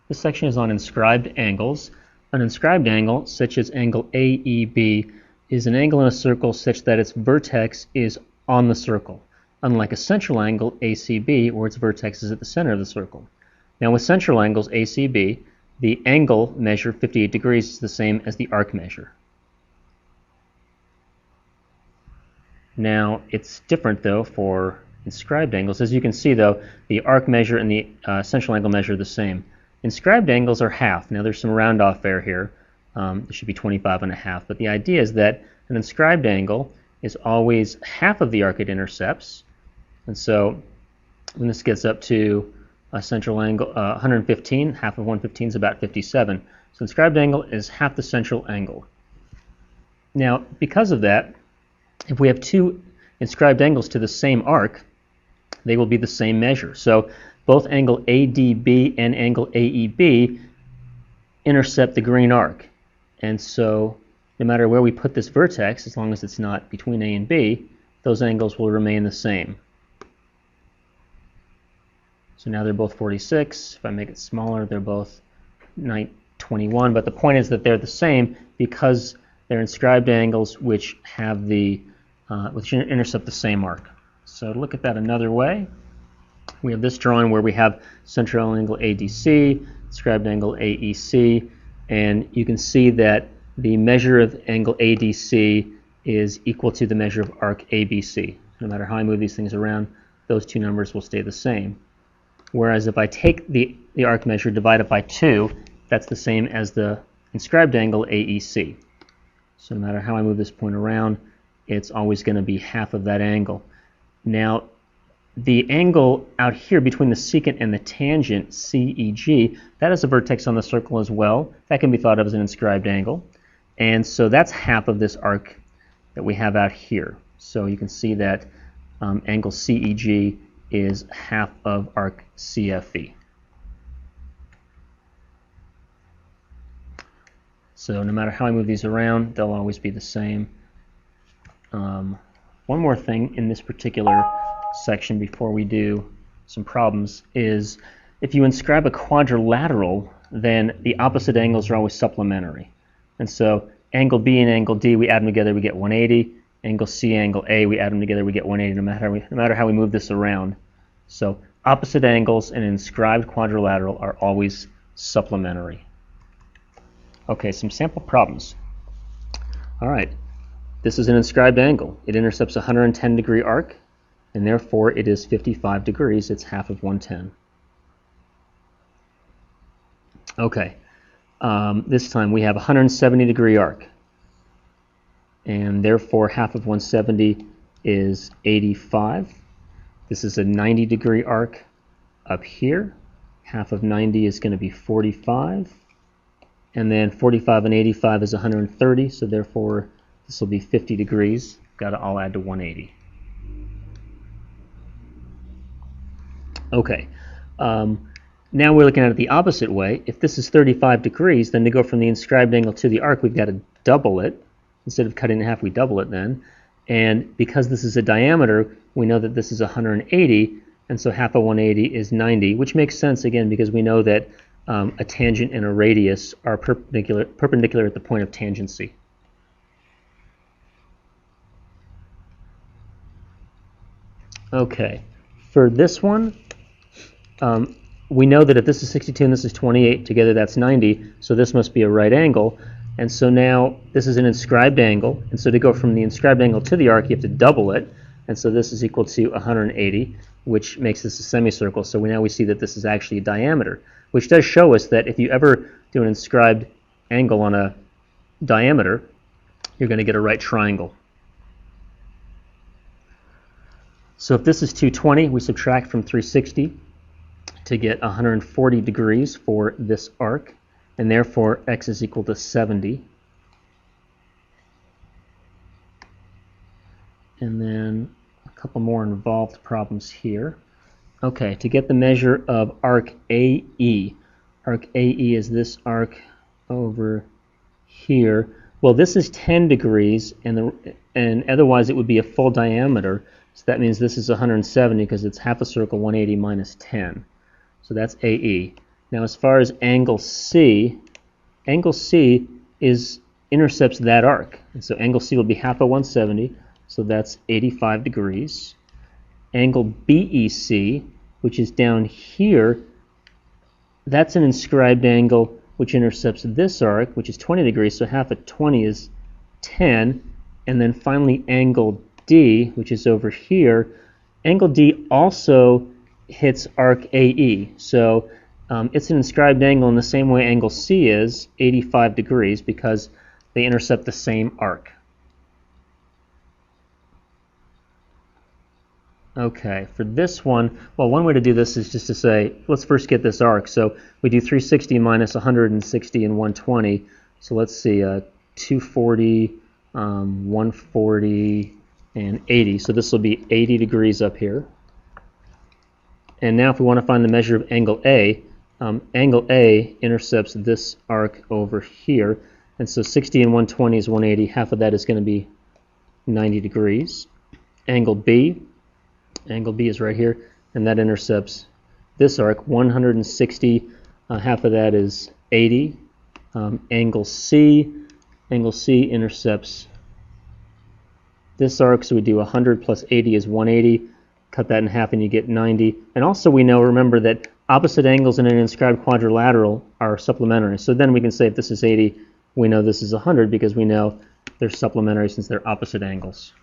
This section is on inscribed angles. An inscribed angle, such as angle AEB, is an angle in a circle such that its vertex is on the circle, unlike a central angle ACB, where its vertex is at the center of the circle. Now with central angles ACB, the angle measure 58 degrees is the same as the arc measure. Now it's different though for inscribed angles. As you can see though, the arc measure and the central angle measure are the same. Inscribed angles are half. Now there's some round off error here. It should be 25.5, but the idea is that an inscribed angle is always half of the arc it intercepts. And so when this gets up to a central angle, 115, half of 115 is about 57. So inscribed angle is half the central angle. Now because of that, if we have two inscribed angles to the same arc, they will be the same measure. So both angle ADB and angle AEB intercept the green arc. And so no matter where we put this vertex, as long as it's not between A and B, those angles will remain the same. So now they're both 46. If I make it smaller, they're both 21. But the point is that they're the same because they're inscribed angles which have which intercept the same arc. So to look at that another way, we have this drawing where we have central angle ADC, inscribed angle AEC, and you can see that the measure of angle ADC is equal to the measure of arc ABC. No matter how I move these things around, those two numbers will stay the same. Whereas if I take the arc measure, divide it by 2, that's the same as the inscribed angle AEC. So no matter how I move this point around, it's always going to be half of that angle. Now, the angle out here between the secant and the tangent, CEG, that is a vertex on the circle as well. That can be thought of as an inscribed angle. And so that's half of this arc that we have out here. So you can see that angle CEG is half of arc CFE. So no matter how I move these around, they'll always be the same. One more thing in this particular section before we do some problems is if you inscribe a quadrilateral, then the opposite angles are always supplementary. And so angle B and angle D, we add them together, we get 180. Angle C, angle A, we add them together, we get 180 no matter how we move this around. So opposite angles in an inscribed quadrilateral are always supplementary. Okay, some sample problems. All right, this is an inscribed angle. It intercepts a 110 degree arc, and therefore it is 55 degrees. It's half of 110. Okay, this time we have a 170 degree arc, and therefore half of 170 is 85. This is a 90 degree arc up here. Half of 90 is going to be 45. And then 45 and 85 is 130, so therefore this will be 50 degrees. Got to all add to 180. Okay, now we're looking at it the opposite way. If this is 35 degrees, then to go from the inscribed angle to the arc, we've got to double it. Instead of cutting it in half, we double it then. And because this is a diameter, we know that this is 180, and so half of 180 is 90, which makes sense, again, because we know that a tangent and a radius are perpendicular at the point of tangency. Okay, for this one, we know that if this is 62 and this is 28, together that's 90, so this must be a right angle. And so now this is an inscribed angle, and so to go from the inscribed angle to the arc, you have to double it, and so this is equal to 180, which makes this a semicircle. So now we see that this is actually a diameter, which does show us that if you ever do an inscribed angle on a diameter, you're going to get a right triangle. So if this is 220, we subtract from 360 to get 140 degrees for this arc, and therefore x is equal to 70. And then a couple more involved problems here. Okay, to get the measure of arc AE. Arc AE is this arc over here. Well, this is 10 degrees, and otherwise it would be a full diameter. So that means this is 170 because it's half a circle, 180 minus 10. So that's AE. Now as far as angle C intercepts that arc. And so angle C will be half of 170, so that's 85 degrees. Angle BEC, which is down here, that's an inscribed angle which intercepts this arc, which is 20 degrees, so half of 20 is 10. And then finally angle D, which is over here. Angle D also hits arc AE, so it's an inscribed angle in the same way angle C is, 85 degrees, because they intercept the same arc. Okay, for this one, well, one way to do this is just to say, let's first get this arc. So we do 360 minus 160 and 120. So let's see, 240, 140, and 80. So this will be 80 degrees up here. And now if we want to find the measure of angle A intercepts this arc over here. And so 60 and 120 is 180. Half of that is going to be 90 degrees. Angle B is right here, and that intercepts this arc, 160. Half of that is 80. Angle C intercepts this arc, so we do 100 plus 80 is 180. Cut that in half and you get 90. And also we know, remember, that opposite angles in an inscribed quadrilateral are supplementary. So then we can say if this is 80, we know this is 100 because we know they're supplementary since they're opposite angles.